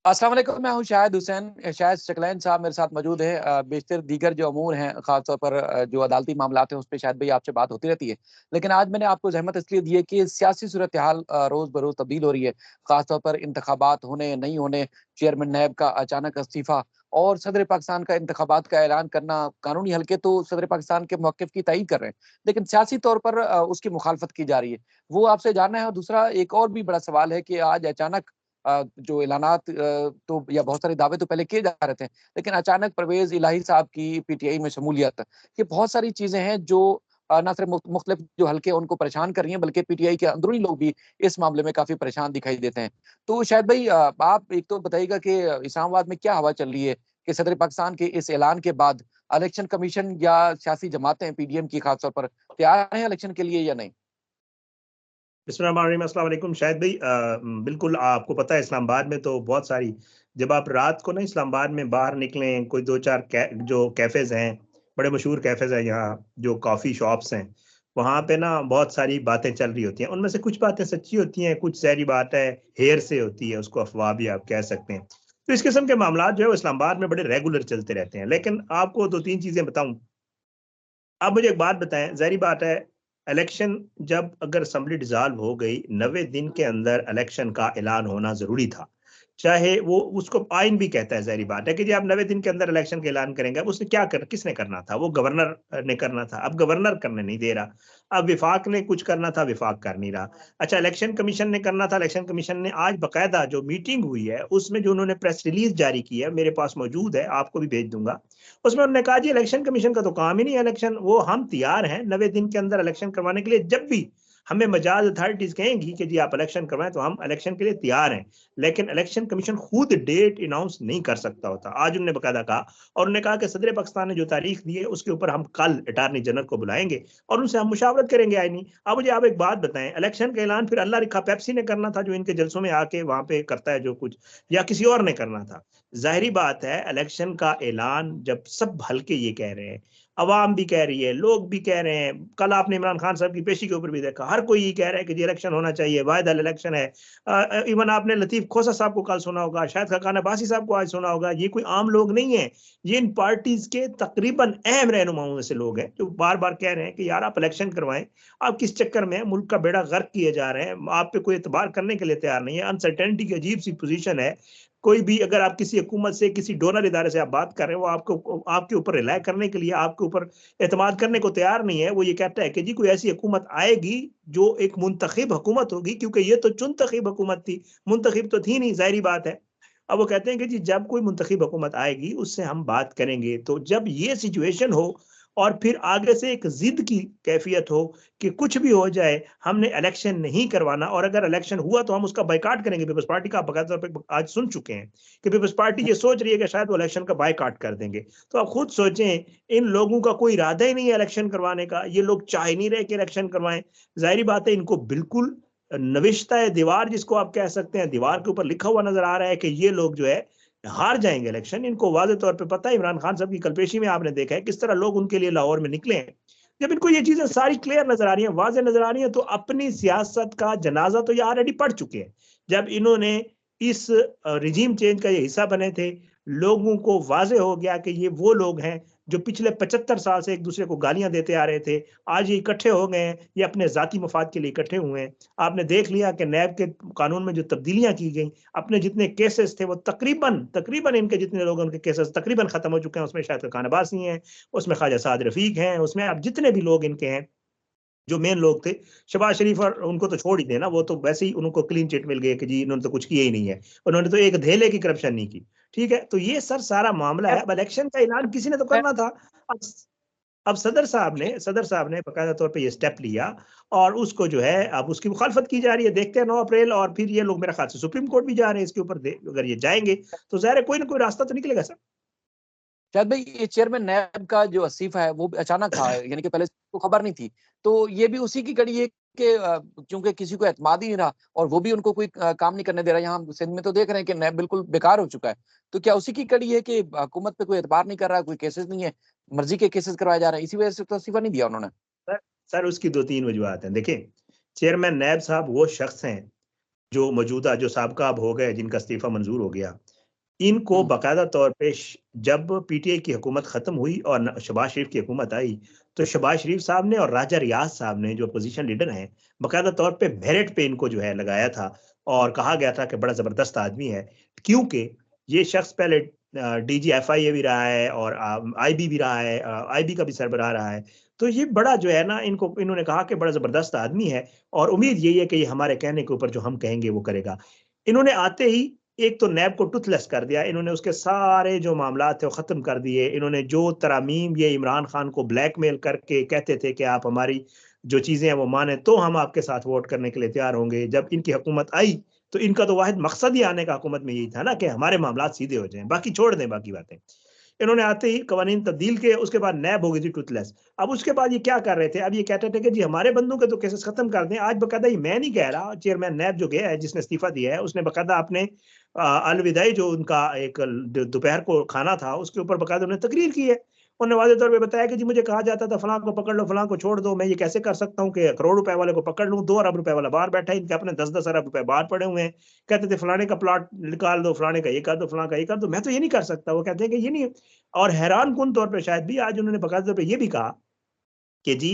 अस्सलाम वालेकुम, मैं हूं शाहिद हुसैन। शाहिद शकलैन साहब मेरे साथ मौजूद है। बेशतर दीगर जो अमूर हैं, खासतौर पर जो अदालती मामलात हैं, उस पर शायद भाई आपसे बात होती रहती है। लेकिन आज मैंने आपको ज़हमत इसलिए दी है कि सियासी सूरत हाल रोज़ बरोज़ तब्दील हो रही है। खासतौर पर इंतखाबात होने या नहीं होने, चेयरमैन नैब का अचानक इस्तीफ़ा और सदर पाकिस्तान का इंतखाबात का ऐलान करना। कानूनी हल्के तो सदर पाकिस्तान के मौक़िफ़ की तायीद कर रहे हैं, लेकिन सियासी तौर पर उसकी मुखालफत की जा रही है। वो आपसे जानना है। और दूसरा एक और भी बड़ा सवाल है कि आज अचानक जो ऐलानात तो या बहुत सारे दावे तो पहले किए जा रहे थे, लेकिन अचानक परवेज़ इलाही साहब की पीटीआई में शमूलियत, ये बहुत सारी चीज़ें हैं जो ना सिर्फ़ मुख्तलिफ जो हल्के हैं उनको परेशान कर रही हैं, बल्कि पीटीआई के अंदरूनी लोग भी इस मामले में काफ़ी परेशान दिखाई देते हैं। तो शायद भाई आप एक तो बताइएगा कि इस्लामाबाद में क्या हवा चल रही है कि सदर पाकिस्तान के इस ऐलान के बाद इलेक्शन कमीशन या सियासी जमातें पीडीएम की खास तौर पर तैयार हैं इलेक्शन के लिए या नहीं? बिस्मिल्लाहिर्रहमानिर्रहीम, अस्सलाम वालेकुम। शायद भाई बिल्कुल आपको पता है इस्लामाबाद में तो बहुत सारी, जब आप रात को ना इस्लामाबाद में बाहर निकलें, कोई दो चार जो कैफ़ेज़ हैं, बड़े मशहूर कैफ़ेज़ हैं यहाँ, जो कॉफ़ी शॉप्स हैं, वहाँ पे ना बहुत सारी बातें चल रही होती हैं। उनमें से कुछ बातें सच्ची होती हैं, कुछ ज़ाहिर बात है हेर से होती है, उसको अफ़वाह भी आप कह सकते हैं। तो इस किस्म के मामलात जो है वो इस्लामाबाद में बड़े रेगुलर चलते रहते हैं। लेकिन आपको 2-3 चीज़ें बताऊँ। आप मुझे एक बात बताएं, जाहिर बात है, इलेक्शन जब अगर असेंबली डिसॉल्व हो गई, 90 दिन के अंदर इलेक्शन का ऐलान होना जरूरी था। चाहे वो उसको आइन भी कहता है, जाहिर बात है कि जी आप 90 दिन के अंदर इलेक्शन का ऐलान करेंगे। अब उसने क्या कर किसने करना था? वो गवर्नर ने करना था। अब गवर्नर करने नहीं दे रहा। अब विफाक ने कुछ करना था, विफाक कर नहीं रहा। अच्छा, इलेक्शन कमीशन ने करना था। इलेक्शन कमीशन ने आज बाकायदा जो मीटिंग हुई है उसमें जो उन्होंने प्रेस रिलीज जारी की है, मेरे पास मौजूद है, आपको भी भेज दूंगा। उसमें उन्होंने कहा जी इलेक्शन कमीशन का तो काम ही नहीं है इलेक्शन, वो हम तैयार हैं 90 दिन के अंदर इलेक्शन करवाने के लिए। जब भी हमें मजाज अथॉरिटीज कहेंगी कि जी आप इलेक्शन करवाएं तो हम इलेक्शन के लिए तैयार हैं। लेकिन इलेक्शन कमीशन खुद डेट अनाउंस नहीं कर सकता होता। आज उन्होंने बकायदा कहा, और उन्होंने कहा कि सदर पाकिस्तान ने जो तारीख दी है उसके ऊपर हम कल अटारनी जनरल को बुलाएंगे और उनसे हम मुशावरत करेंगे आईनी। अब मुझे आप एक बात बताएं, इलेक्शन का ऐलान फिर अल्लाह रिखा पेप्सी ने करना था, जो इनके जलसों में आके वहां पे करता है जो कुछ, या किसी और ने करना था? जाहिर बात है, इलेक्शन का ऐलान जब सब हल्के ये कह रहे हैं, अवाम भी कह रही है, लोग भी कह रहे हैं, कल आपने इमरान खान साहब की पेशी के ऊपर भी देखा, हर कोई ये कह रहा है कि जी इलेक्शन होना चाहिए, वायदा इलेक्शन है। इवन आपने लतीफ खोसा साहब को कल सुना होगा, शायद खकान अब्बासी साहब को आज सुना होगा। ये कोई आम लोग नहीं है, ये इन पार्टीज के तकरीबन अहम रहनुमाओं में से लोग हैं जो बार बार कह रहे हैं कि यार आप इलेक्शन करवाएं। आप किस चक्कर में मुल्क का बेड़ा गर्क किए जा रहे हैं, आप पे कोई एतबार करने के लिए तैयार नहीं है। अनसर्टेनिटी की अजीब सी पोजीशन है। कोई भी अगर आप किसी हुकूमत से, किसी डोनर इदारे से आप बात कर रहे हैं, वो आपको आपके ऊपर रिलाय करने के लिए, आपके ऊपर एतमाद करने को तैयार नहीं है। वो ये कहता है कि जी कोई ऐसी हुकूमत आएगी जो एक मुंतखब हुकूमत होगी, क्योंकि ये तो चुनतखब हुकूमत थी, मुंतखब तो थी नहीं, जाहिर बात है। अब वो कहते हैं कि जी जब कोई मुंतखब हुकूमत आएगी उससे हम बात करेंगे। तो जब ये सिचुएशन हो और फिर आगे से एक जिद की कैफियत हो कि कुछ भी हो जाए हमने इलेक्शन नहीं करवाना, और अगर इलेक्शन हुआ तो हम उसका बाइकाट करेंगे। पीपल्स पार्टी का आप बकायदा तौर पर आज सुन चुके हैं कि पीपल्स पार्टी ये सोच रही है कि शायद वो इलेक्शन का बाइकाट कर देंगे। तो आप खुद सोचें, इन लोगों का कोई इरादा ही नहीं है इलेक्शन करवाने का। ये लोग चाह ही नहीं रहे कि इलेक्शन करवाएं। जाहिर बात है, इनको बिल्कुल नविश्ता है दीवार, जिसको आप कह सकते हैं, दीवार के ऊपर लिखा हुआ नजर आ रहा है कि ये लोग जो है हार जाएंगे इलेक्शन। इनको वाज़ेह तौर पे पता है। इमरान खान साहब की कलपेशी में आपने देखा है किस तरह लोग उनके लिए लाहौर में निकले हैं। जब इनको ये चीजें सारी क्लियर नजर आ रही हैं, वाज़ेह नजर आ रही हैं, तो अपनी सियासत का जनाजा तो ये ऑलरेडी पढ़ चुके हैं। जब इन्होंने इस रिजीम चेंज का ये हिस्सा बने थे, लोगों को वाज़ेह हो गया कि ये वो लोग हैं जो पिछले 75 साल से एक दूसरे को गालियां देते आ रहे थे। आज ये इकट्ठे हो गए हैं, ये अपने जाती मफाद के लिए इकट्ठे हुए हैं। आपने देख लिया कि नैब के कानून में जो तब्दीलियां की गई, अपने जितने केसेस थे वो तकरीबन तकरीबन इनके जितने लोग, उनके केसेस तकरीबन खत्म हो चुके हैं। उसमें शायद खान अब्बासी हैं, उसमें ख्वाजा साद रफीक हैं, उसमें अब जितने भी लोग इनके हैं जो मेन लोग थे, शहबाज शरीफ और उनको तो छोड़ ही देना, वो तो वैसे ही उनको क्लीन चिट मिल गई कि जी इन्होंने तो कुछ किया ही नहीं है, उन्होंने तो एक धेले की करप्शन नहीं की। ठीक है, तो ये सर सारा मामला है। अब इलेक्शन का ऐलान किसी ने तो करना था। अब अब सदर साहब ने बाकायदा तौर पे ये स्टेप लिया और उसको जो है अब उसकी मुखालफत की जा रही है। देखते हैं 9 अप्रैल, और फिर ये लोग मेरे ख्याल से सुप्रीम कोर्ट भी जा रहे हैं इसके ऊपर। अगर ये जाएंगे तो ज़ाहिर है कोई ना कोई रास्ता तो निकलेगा सर। शायद भाई ये चेयरमैन नैब का जो इस्तीफा है वो भी अचानक था, यानी कि पहले को खबर नहीं थी। तो ये भी उसी की कड़ी है कि चूँकि किसी को एतमाद ही नहीं रहा और वो भी उनको कोई काम नहीं करने दे रहा। यहाँ हम सिंध में तो देख रहे हैं कि नैब बिल्कुल बेकार हो चुका है। तो क्या उसी की कड़ी है कि हुकूमत पे कोई एतबार नहीं कर रहा, कोई केसेस नहीं है, मर्ज़ी के केसेस करवाए जा रहे हैं, इसी वजह से तो इस्तीफा नहीं दिया उन्होंने? सर सर उसकी 2-3 वजूहत हैं। देखिए, चेयरमैन नैब साहब वो शख्स हैं जो मौजूदा, जो साबका अब हो गए, जिनका इस्तीफा मंजूर हो गया। इनको बाकायदा तौर पे जब पीटीआई की हुकूमत खत्म हुई और शहबाज शरीफ की हुकूमत आई, तो शहबाज शरीफ साहब ने और राजा रियाज साहब ने, जो अपोजिशन लीडर हैं, बाकायदा तौर पे मेरिट पे इनको जो है लगाया था और कहा गया था कि बड़ा जबरदस्त आदमी है, क्योंकि ये शख्स पहले डीजी एफआईए भी रहा है और आईबी भी रहा है, आईबी का भी सरबराह रहा है। तो ये बड़ा जो है ना, इनको इन्होंने कहा कि बड़ा जबरदस्त आदमी है और उम्मीद यही है कि ये हमारे कहने के ऊपर जो हम कहेंगे वो करेगा। इन्होंने आते ही एक तो नैब को टूथलेस कर दिया, इन्होंने उसके सारे जो मामलात थे वो ख़त्म कर दिए। इन्होंने जो तरामीम ये इमरान खान को ब्लैकमेल करके कहते थे कि आप हमारी जो चीज़ें हैं वो माने तो हम आपके साथ वोट करने के लिए तैयार होंगे। जब इनकी हुकूमत आई तो इनका तो वाहिद मकसद ही आने का हुकूमत में यही था ना कि हमारे मामलात सीधे हो जाएँ, बाकी छोड़ दें बाकी बातें। इन्होंने आते ही कवानीन तब्दील किए, उसके बाद नैब हो गई थी टूथलेस। अब उसके बाद ये क्या कर रहे थे, अब ये कहते थे कि जी हमारे बंदों के तो केसेस खत्म कर दें। आज बाकायदा ये मैं नहीं कह रहा, चेयरमैन नैब जो गया है, जिसने इस्तीफा दिया है, उसने बाकायदा अपने अलविदाई जो उनका एक दोपहर को खाना था, उसके ऊपर बाकायदा उन्होंने तकरीर की है। उन्होंने वाज़ेह तौर पे बताया कि जी मुझे कहा जाता था फलाँ को पकड़ लो, फलाँ को छोड़ दो, मैं ये कैसे कर सकता हूँ कि करोड़ रुपए वाले को पकड़ लूँ, 2 अरब रुपए वाला बाहर बैठा है, इनके अपने 10-10 अरब रुपए बाहर पड़े हुए हैं। कहते थे फलाने का प्लॉट निकाल दो, फलाने का ये कर दो, फलाँ का ये कर दो, मैं तो ये नहीं कर सकता। वो कहते हैं कि ये नहीं। और हैरानकुन तौर पे शायद भी आज उन्होंने बाकायदा तौर पे ये भी कहा कि जी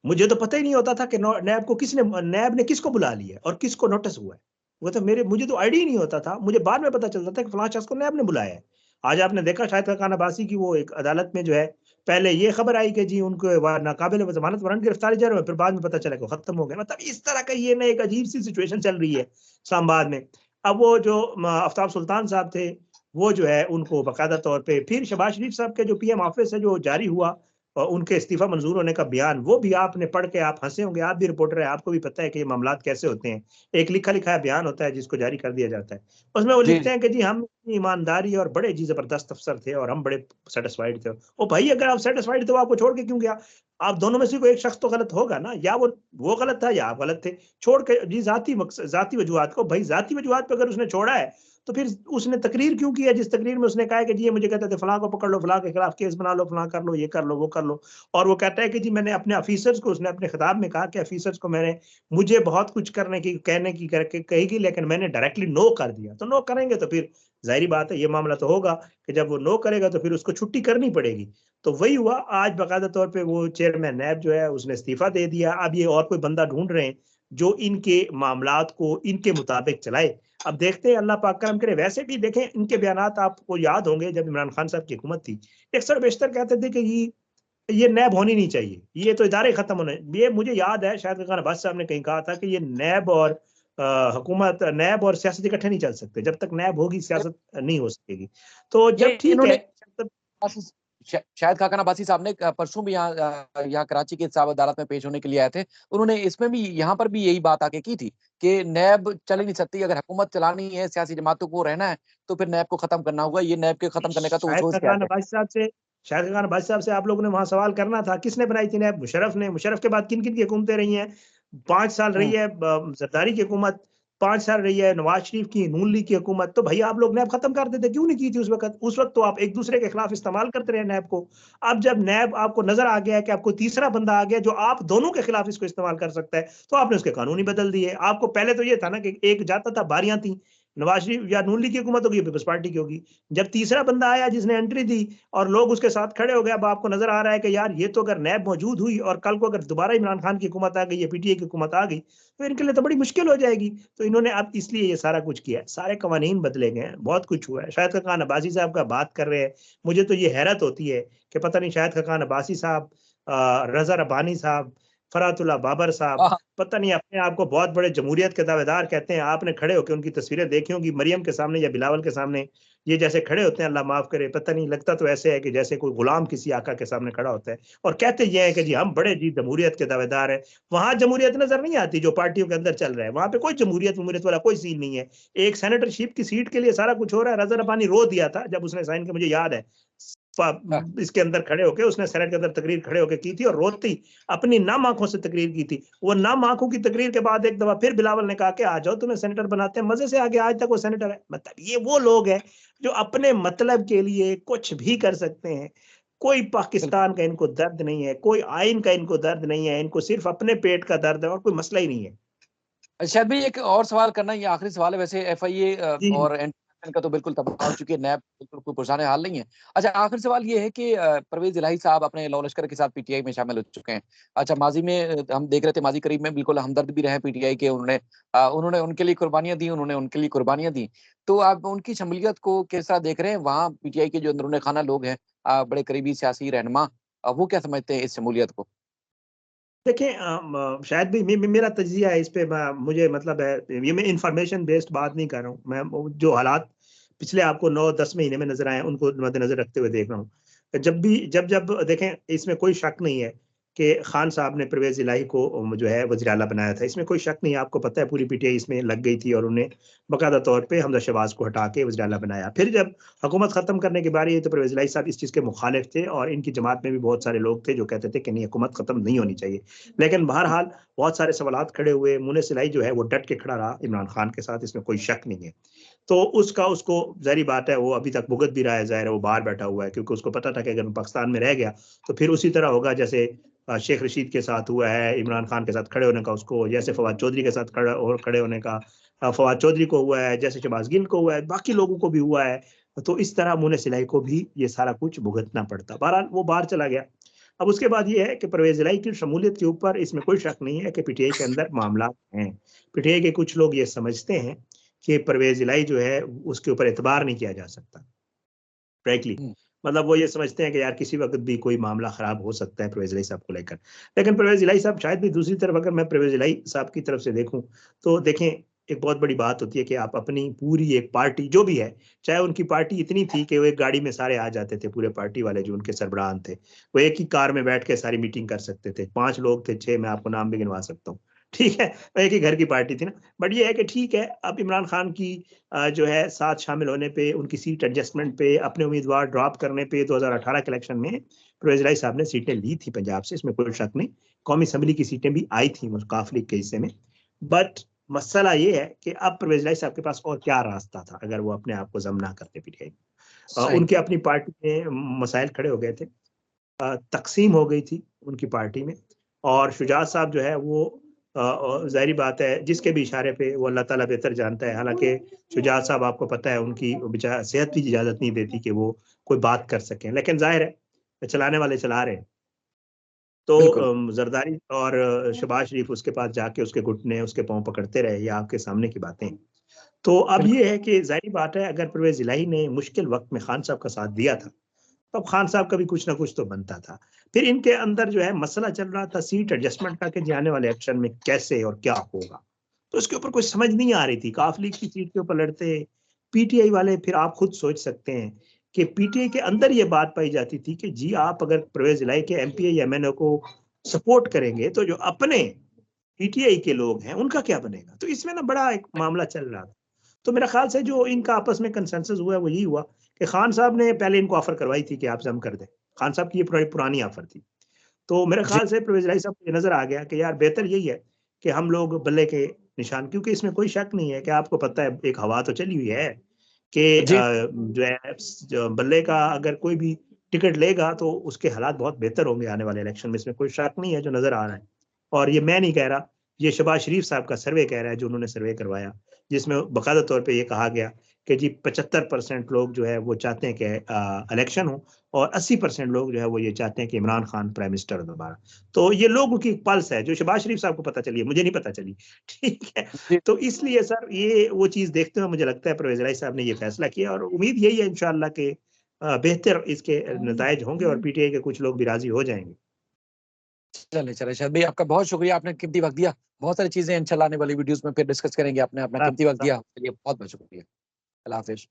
मुझे तो पता ही नहीं होता था कि नैब ने किसको बुला लिया है और किसको नोटिस हुआ है। वो तो मुझे तो आईडिया ही नहीं होता था। मुझे बाद में पता चलता था कि फलाँ शख्स को नैब ने बुलाया है। आज आपने देखा शाहिद खान अब्बासी की वो एक अदालत में जो है, पहले ये खबर आई कि जी उनको नाकाबिल ज़मानत वारंट गिरफ्तारी जा रहे हैं, फिर बाद में पता चला कि वो खत्म हो गए। मतलब इस तरह का ये ना एक अजीब-सी सिचुएशन चल रही है इस्लामाबाद में। अब वो जो आफ्ताब सुल्तान साहब थे, वो जो है उनको बाकायदा तौर पे फिर शहबाज शरीफ साहब के जो पीएम ऑफिस से जो जारी हुआ उनके इस्तीफा मंजूर होने का बयान, वो भी आपने पढ़ के आप हँसे होंगे, आप भी रिपोर्टर हैं, आपको भी पता है कि ये मामलात कैसे होते हैं। एक लिखा-लिखाया बयान होता है जिसको जारी कर दिया जाता है। उसमें वो जी, लिखते जी। हैं कि जी हम इतनी ईमानदारी और बड़े जी ज़बरदस्त अफ़सर थे और हम बड़े सैटिस्फाइड थे। ओ भाई अगर आप सैटिस्फाइड थे, वो आपको छोड़ के क्यों गया? आप दोनों में से कोई एक शख्स तो गलत होगा ना, या वो गलत था या आप गलत थे। छोड़ के जी ज़ाती वजूहात को, भाई ज़ाती वजूहात पे अगर उसने छोड़ा है, तो फिर उसने तकरीर क्यों की है, जिस तकरीर में उसने कहा है कि जी ये मुझे कहते थे फलाँ को पकड़ लो, फलाँ के खिलाफ केस बना लो, फलाँ कर लो, ये कर लो, वो कर लो। और वो कहता है कि जी मैंने अपने ऑफिसर्स को, उसने अपने खिताब में कहा कि ऑफिसर्स को मुझे बहुत कुछ करने की कहने की करके कहेगी, लेकिन मैंने डायरेक्टली नो कर दिया। तो नो करेंगे तो फिर ज़ाहिर-सी बात है ये मामला तो होगा कि जब वो नो करेगा तो फिर उसको छुट्टी करनी पड़ेगी। तो वही हुआ, आज बाकायदा तौर पे वो चेयरमैन नैब जो है उसने इस्तीफा दे दिया। अब ये और कोई बंदा ढूँढ रहे हैं जो इनके मामलात को इनके मुताबिक चलाए। अब देखते हैं, अल्लाह पाक करम करे। वैसे भी देखें इनके बयानात आपको याद होंगे, जब इमरान खान साहब की हुकूमत थी, अक्सर बेशतर कहते थे कि ये नैब होनी नहीं चाहिए, ये तो इदारे खत्म होने। ये मुझे याद है शायद खान अब्बास साहब ने कहीं कहा था कि ये नैब और हुकूमत, नैब और सियासत इकट्ठे नहीं चल सकते, जब तक नैब होगी सियासत नहीं हो सकेगी। तो ये जब ठीक है, इन्होंने शाहिद खाकान अब्बासी साहब ने परसों भी यहाँ कराची की इंसाफ अदालत में पेश होने के लिए आए थे। उन्होंने इसमें भी यहाँ पर भी यही बात आके की थी कि नैब चल ही नहीं सकती, अगर हुकूमत चलानी है, सियासी जमातों को रहना है, तो फिर नैब को खत्म करना होगा। ये नैब के खत्म करने का तो वो शाहिद सोच के खाकान आते हैं। अब्बासी साहब से आप लोगों ने वहाँ सवाल करना था, किसने बनाई थी नैब? मुशर्रफ ने। मुशर्रफ के बाद किन-किन की हुकूमतें रही हैं? 5 साल रही हुँ। है ज़रदारी की हुकूमत, 5 साल रही है नवाज़ शरीफ की, नून लीग की हुकूमत। तो भई आप लोग नैब खत्म कर देते, क्यों नहीं की थी उस वक़्त? उस वक़्त तो आप एक-दूसरे के खिलाफ इस्तेमाल करते रहे नैब को। अब जब नैब आपको नज़र आ गया है कि आपको तीसरा बंदा आ गया जो आप दोनों के खिलाफ इसको इस्तेमाल कर सकता है, तो आपने उसके कानून ही बदल दिए। आपको पहले तो ये था ना कि एक जाता था, बारियाँ थी, नवाज़ शरीफ या नून लीग की हुकूमत होगी या पीपल्स पार्टी की होगी। जब तीसरा बंदा आया जिसने एंट्री दी और लोग उसके साथ खड़े हो गए, अब आपको नज़र आ रहा है कि यार ये तो अगर नैब मौजूद हुई और कल को अगर दोबारा इमरान खान की हुकूमत आ गई या पीटीआई की हुकूमत आ गई, तो इनके लिए तो बड़ी मुश्किल हो जाएगी। तो इन्होंने अब इसलिए ये सारा कुछ किया है। सारे कवानीन बदले गए हैं, बहुत कुछ हुआ है। शाहिद खाकान अब्बासी साहब का बात कर रहे हैं, मुझे तो ये हैरत होती है कि पता नहीं शाहिद खाकान अब्बासी साहब, रज़ा रब्बानी साहब, फरातुल्लाह बाबर साहब, हाँ, हाँ। पता नहीं अपने आप को बहुत बड़े जमहूरियत के दावेदार कहते हैं। आपने खड़े होके उनकी तस्वीरें देखी होंगी मरियम के सामने या बिलावल के सामने, ये जैसे खड़े होते हैं, अल्लाह माफ़ करे, पता नहीं लगता तो ऐसे है कि जैसे कोई गुलाम किसी आका के सामने खड़ा होता है और कहते ये हैं कि जी हम बड़े जी जमहूरियत के दावेदार हैं। वहाँ जमहूरियत नज़र नहीं आती जो पार्टियों के अंदर चल रहा है। वहाँ पे कोई जमहूरियत-वमहूरियत वाला कोई सीन नहीं है। एक सेनेटरशिप की सीट के लिए सारा कुछ हो रहा है। रज़ा रब्बानी रो दिया था जब उसने साइन किया, मुझे याद है। इसके अंदर खड़े होके उसने सेनेट के अंदर तकरीर खड़े होके की थी और रोती अपनी नम आँखों से तकरीर की थी। वो नम आँखों की तकरीर के बाद एक दफ़ा फिर बिलावल ने कहा कि आ जाओ तुम्हें सेनेटर बनाते हैं, मज़े से आ गया, आज तक वो सेनेटर है। मतलब ये वो लोग हैं जो अपने मतलब के लिए कुछ भी कर सकते हैं। कोई बिल्कुल। पाकिस्तान का इनको दर्द नहीं है, कोई आइन का इनको दर्द नहीं है, इनको सिर्फ़ अपने पेट का दर्द है और कोई मसला ही नहीं है। शायद भाई एक और सवाल करना, ये आखिरी सवाल है वैसे। एफआईए जी, और इनका तो बिल्कुल तबाह हो चुकी है, नैब बिल्कुल कोई पुरसाने हाल नहीं है। अच्छा, आखिर सवाल ये है कि परवेज़ इलाही साहब अपने लौ लश्कर के साथ पीटीआई में शामिल हो चुके हैं। अच्छा, माज़ी में हम देख रहे थे, माज़ी करीब में बिल्कुल हमदर्द भी रहे हैं पीटीआई के, उन्होंने उनके लिए कुर्बानियाँ दी, उन्होंने उनके लिए कुर्बानियाँ दी। तो आप उनकी शमूलियत को किस तरह देख रहे हैं? वहाँ पीटीआई के जो अंदरूनी खाना लोग हैं, बड़े करीबी सियासी रहनुमा, वो क्या समझते हैं इस शमूलियत को? देखिए शायद भी मेरा तजिया है इस पे, मुझे मतलब है, ये मैं इंफॉर्मेशन बेस्ड बात नहीं कर रहा हूँ, मैं जो हालात पिछले आपको 9-10 महीने में नजर आए उनको मद्देनजर रखते हुए देख रहा हूँ। जब जब देखें, इसमें कोई शक नहीं है कि खान साहब ने परवेज इलाही को जो है वज़ीर आला बनाया था, इसमें कोई शक नहीं है। आपको पता है पूरी पीटीआई इसमें लग गई थी और उन्हें बाकायदा तौर पे हमजा शहबाज को हटा के वज़ीर आला बनाया। फिर जब हुकूमत खत्म करने की बारी आई तो परवेज इलाही साहब इस चीज़ के मुखालिफ थे और इनकी जमात में भी बहुत सारे लोग थे जो कहते थे कि नहीं, हुकूमत खत्म नहीं होनी चाहिए। लेकिन बहरहाल बहुत सारे सवालात खड़े हुए, मुनीस इलाही जो है वो डट के खड़ा रहा इमरान खान के साथ, इसमें कोई शक नहीं है। तो उसको ज़ाहिर बात है, वो अभी तक भुगत भी रहा है, ज़ाहिर है वो बाहर बैठा हुआ है, क्योंकि उसको पता था कि अगर पाकिस्तान में रह गया तो फिर उसी तरह होगा जैसे शेख रशीद के साथ हुआ है, इमरान खान के साथ खड़े होने का उसको, जैसे फवाद चौधरी के साथ खड़े होने का फवाद चौधरी को हुआ है, जैसे शहबाज गिल को हुआ है, बाकी लोगों को भी हुआ है। तो इस तरह मुनीस इलाही को भी ये सारा कुछ भुगतना पड़ता। बहरहाल वो बाहर चला गया। अब उसके बाद ये है कि परवेज इलाही की शमूलियत के ऊपर इसमें कोई शक नहीं है कि पीटीआई के अंदर मामला हैं। पीटीआई के कुछ लोग ये समझते हैं कि परवेज इलाही जो है उसके ऊपर एतबार नहीं किया जा सकता, फ्रैंकली। हुँ, मतलब वो ये समझते हैं कि यार किसी वक्त भी कोई मामला खराब हो सकता है परवेज इलाही साहब को लेकर। लेकिन परवेज इलाही साहब शायद भी दूसरी तरफ, अगर मैं परवेज इलाही साहब की तरफ से देखूं तो देखें, एक बहुत बड़ी बात होती है कि आप अपनी पूरी एक पार्टी जो भी है, चाहे उनकी पार्टी इतनी थी कि वो एक गाड़ी में सारे आ जाते थे, पूरे पार्टी वाले जो उनके सरबराह थे, वो एक ही कार में बैठ के सारी मीटिंग कर सकते थे। 5 लोग थे, 6, मैं आपको नाम भी गिनवा सकता हूँ। ठीक है, एक ही घर की पार्टी थी ना। बट ये है कि ठीक है, अब इमरान खान की जो है साथ शामिल होने पे, उनकी सीट एडजस्टमेंट पे, अपने उम्मीदवार ड्रॉप करने पे 2018 के इलेक्शन में परवेज इलाही साहब ने सीटें ली थी पंजाब से, इसमें कोई शक नहीं। कौमी असम्बली की सीटें भी आई थी उस काफ लीग के हिस्से में। बट मसला ये है कि अब परवेज इलाही साहब के पास और क्या रास्ता था अगर वो अपने आप को जम ना करते पीटीआई। सही। उनके अपनी पार्टी में मसाइल खड़े हो गए थे, तकसीम हो गई थी उनकी पार्टी में, और शुजात साहब जो है वो ज़ाहिर बात है जिसके भी इशारे पे वो अल्लाह ताला बेहतर जानता है। हालाँकि शुजात साहब आपको पता है उनकी बेचारा सेहत भी इजाज़त नहीं देती कि वो कोई बात कर सकें, लेकिन ज़ाहिर है चलाने वाले चला रहे हैं। तो बिल्कुल। ज़रदारी और शहबाज शरीफ उसके पास जाके उसके घुटने, उसके पाँव पकड़ते रहे, ये आपके सामने की बातें हैं। तो अब बिल्कुल। ये है कि ज़ाहिर बात है अगर परवेज़ इलाही ने मुश्किल वक़्त में खान साहब का साथ दिया था, तब खान साहब का भी कुछ ना कुछ तो बनता था। फिर इनके अंदर जो है मसला चल रहा था सीट एडजस्टमेंट का कि जी आने वाले इलेक्शन में कैसे और क्या होगा। तो इसके ऊपर कुछ समझ नहीं आ रही थी। काफ लीग की सीट के ऊपर लड़ते पीटीआई वाले, फिर आप खुद सोच सकते हैं कि पीटीआई के अंदर ये बात पाई जाती थी कि जी आप अगर परवेज इलाही के एमपीए या एमएनओ को सपोर्ट करेंगे तो जो अपने पीटीआई के लोग हैं उनका क्या बनेगा। तो इसमें ना बड़ा एक मामला चल रहा था। तो मेरा ख्याल से जो इनका आपस में कंसेंसस हुआ वो यही हुआ कि खान साहब ने पहले इनको ऑफर करवाई थी कि आप जम कर दें। खान साहब की ये पुरानी ऑफर थी। तो मेरे जी। ख्याल से परवेज इलाही साहब को ये नजर आ गया कि यार बेहतर यही है कि हम लोग बल्ले के निशान, क्योंकि इसमें कोई शक नहीं है कि आपको पता है एक हवा तो चली हुई है कि जी। जो है जो बल्ले का अगर कोई भी टिकट लेगा तो उसके हालात बहुत बेहतर होंगे आने वाले इलेक्शन में, इसमें कोई शक नहीं है जो नजर आ रहा है। और ये मैं नहीं कह रहा, ये शहबाज शरीफ साहब का सर्वे कह रहा है, जो उन्होंने सर्वे करवाया, जिसमें बाकायदा तौर पे ये कहा गया कि जी 75% लोग जो है वो चाहते हैं कि इलेक्शन हो, और 80% लोग जो है वो ये चाहते हैं कि इमरान खान प्राइम मिनिस्टर हो दोबारा। तो ये लोगों की पल्स है जो शहबाज शरीफ साहब को पता चली है, मुझे नहीं पता चली। ठीक है। जी। तो इसलिए सर ये वो चीज देखते हुए मुझे लगता है परवेज इलाही साहब ने ये फैसला किया, और उम्मीद यही है इंशाल्लाह कि बेहतर इसके नतायज होंगे और पीटीआई के कुछ लोग भी राजी हो जाएंगे। चलिए, चलिए शायद भाई, आपका बहुत शुक्रिया, आपने कीमती वक़्त दिया। बहुत सारी चीज़ें इंशाल्लाह आने वाली वीडियोज़ में फिर डिस्कस करेंगे, आपने अपना कीमती वक़्त दिया, चलिए बहुत-बहुत शुक्रिया। अल्लाह हाफ़िज़।